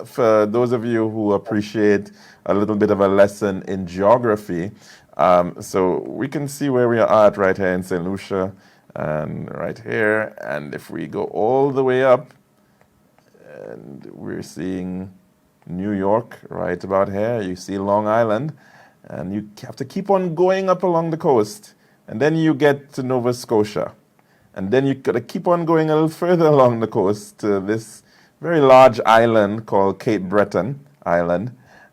for those of you who appreciate a little bit of a lesson in geography, so we can see where we are at right here in St. Lucia and right here. And if we go all the way up, and we're seeing New York right about here. You see Long Island, and you have to keep on going up along the coast, and then you get to Nova Scotia. And then you gotta keep on going a little further along the coast to this very large island called Cape Breton Island.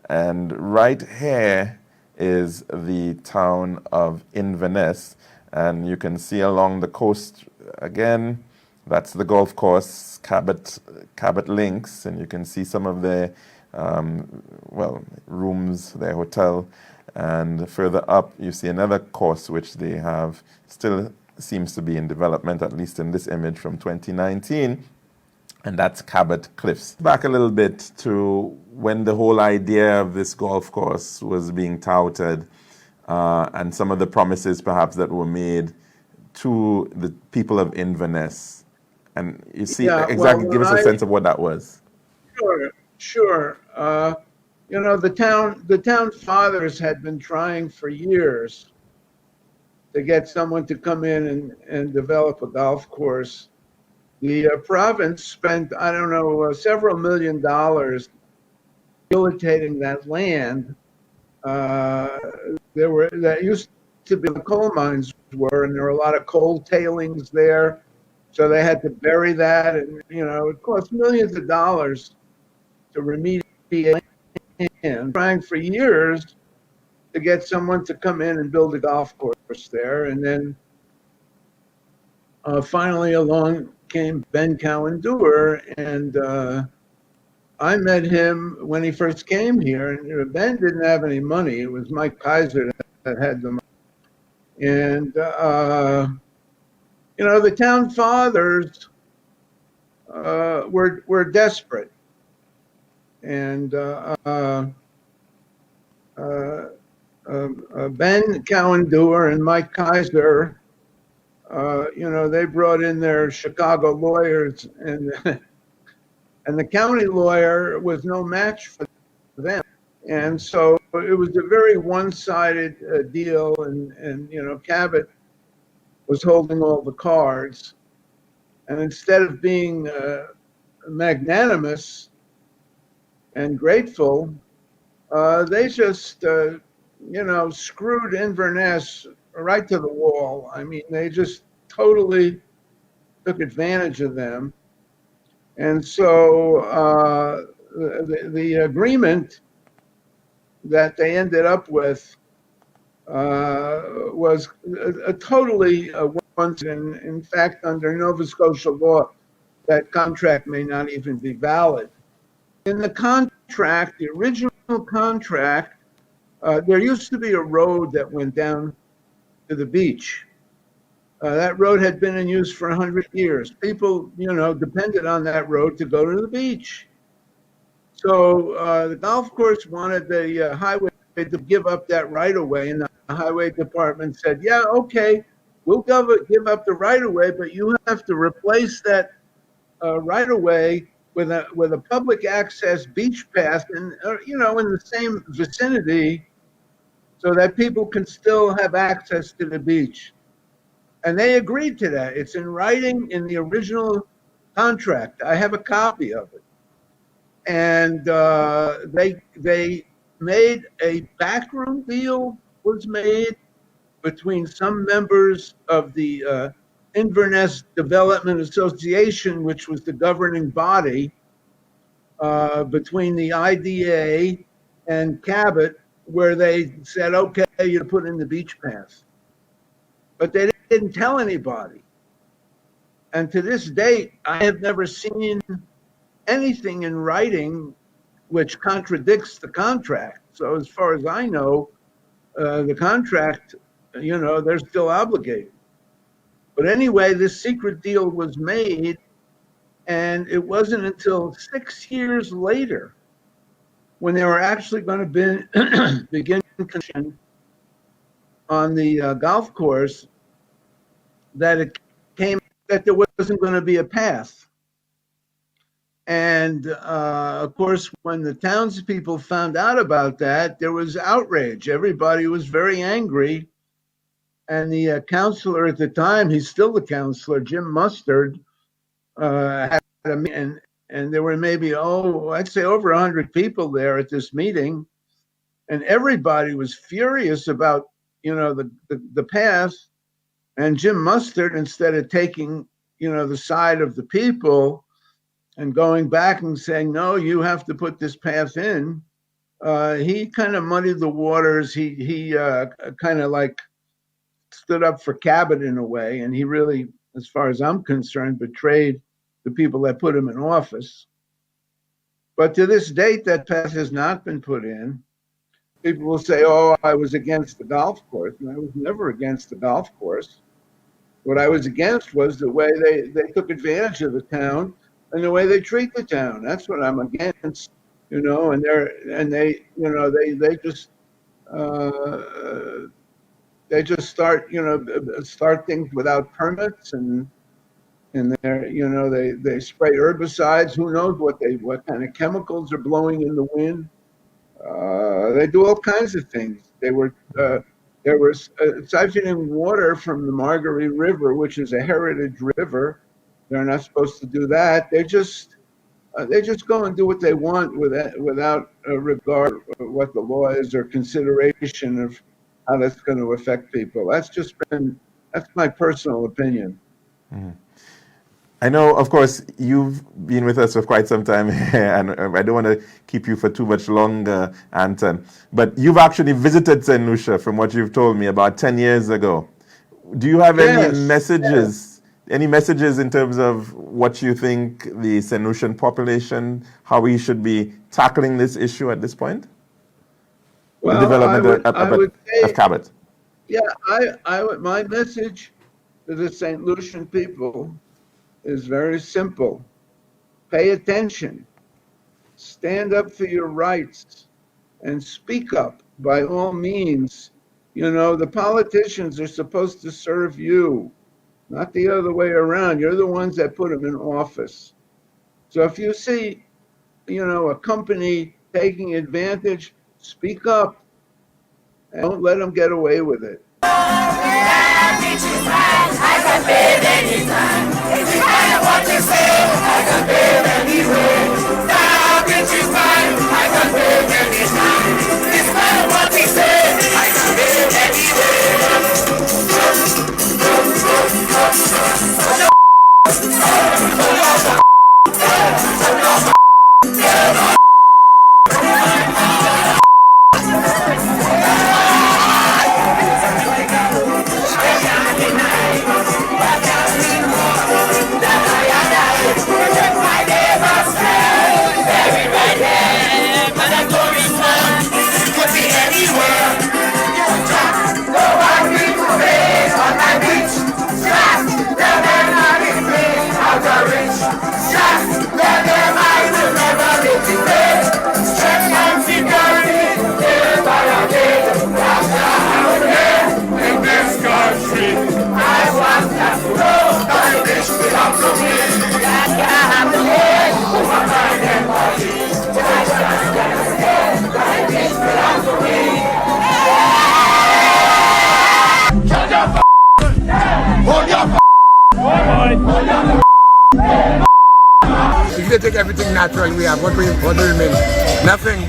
And right here is the town of Inverness. And you can see along the coast again, that's the golf course, Cabot Links, and you can see some of their, rooms, their hotel. And further up, you see another course which they have still seems to be in development, at least in this image from 2019, and that's Cabot Cliffs. Back a little bit to when the whole idea of this golf course was being touted, and some of the promises perhaps that were made to the people of Inverness. And you see, Yeah, exactly, well, give us a sense of what that was. sure. The town fathers had been trying for years to get someone to come in and develop a golf course. The province spent, I don't know, several $1 million rehabilitating that land. That used to be the coal mines were, and there were a lot of coal tailings there. So they had to bury that, and it cost millions of dollars to remediate land. Trying for years to get someone to come in and build a golf course there, and then finally along came Ben Cowan-Dewar, and I met him when he first came here. And Ben didn't have any money; it was Mike Kaiser that had the money, and the town fathers were desperate, and Ben Cowan-Dewar and Mike Kaiser, they brought in their Chicago lawyers, and the county lawyer was no match for them, and so it was a very one-sided deal, and Cabot was holding all the cards. And instead of being magnanimous and grateful, they just, screwed Inverness right to the wall. I mean, they just totally took advantage of them. And so the agreement that they ended up with was a totally one. In fact, under Nova Scotia law, that contract may not even be valid. In the contract, the original contract, there used to be a road that went down to the beach. That road had been in use for 100 years. People, depended on that road to go to the beach. So the golf course wanted the highway to give up that right of way, and the highway department said, "Yeah, okay, we'll give up the right of way, but you have to replace that right of way with a public access beach path, and in the same vicinity, so that people can still have access to the beach." And they agreed to that. It's in writing in the original contract. I have a copy of it. And they made a backroom deal was made between some members of the Inverness Development Association, which was the governing body, between the IDA and Cabot, where they said, okay, you put in the beach path. But they didn't tell anybody. And to this date, I have never seen anything in writing which contradicts the contract. So as far as I know, the contract, they're still obligated. But anyway, this secret deal was made, and it wasn't until 6 years later, when they were actually going to begin construction on the golf course, that it came that there wasn't going to be a path. And of course, when the townspeople found out about that, there was outrage. Everybody was very angry. And the counselor at the time, he's still the counselor, Jim Mustard, had a meeting, and there were maybe, I'd say over 100 people there at this meeting. And everybody was furious about, the path. And Jim Mustard, instead of taking, the side of the people and going back and saying, no, you have to put this path in, he kind of muddied the waters. He kind of like stood up for Cabot in a way, and he really, as far as I'm concerned, betrayed the people that put him in office. But to this date, that path has not been put in. People will say, I was against the golf course. And I was never against the golf course. What I was against was the way they took advantage of the town and the way they treat the town. That's what I'm against, and they just start things without permits, and they spray herbicides. Who knows what kind of chemicals are blowing in the wind? They do all kinds of things. They were siphoning water from the Margaree River, which is a heritage river. They're not supposed to do that. They just go and do what they want without regard of what the law is or consideration of how that's going to affect people. That's my personal opinion. Mm-hmm. I know, of course, you've been with us for quite some time here, and I don't want to keep you for too much longer, Anton. But you've actually visited St. Lucia, from what you've told me, about 10 years ago. Do you have any messages? Yeah. Any messages in terms of what you think the St. Lucian population, how we should be tackling this issue at this point? Well, the development of Cabot. Yeah, my message to the St. Lucian people is very simple. Pay attention. Stand up for your rights and speak up by all means. The politicians are supposed to serve you, not the other way around. You're the ones that put them in office. So if you see, a company taking advantage, speak up and don't let them get away with it. If they take everything natural we have, what will remain? Nothing.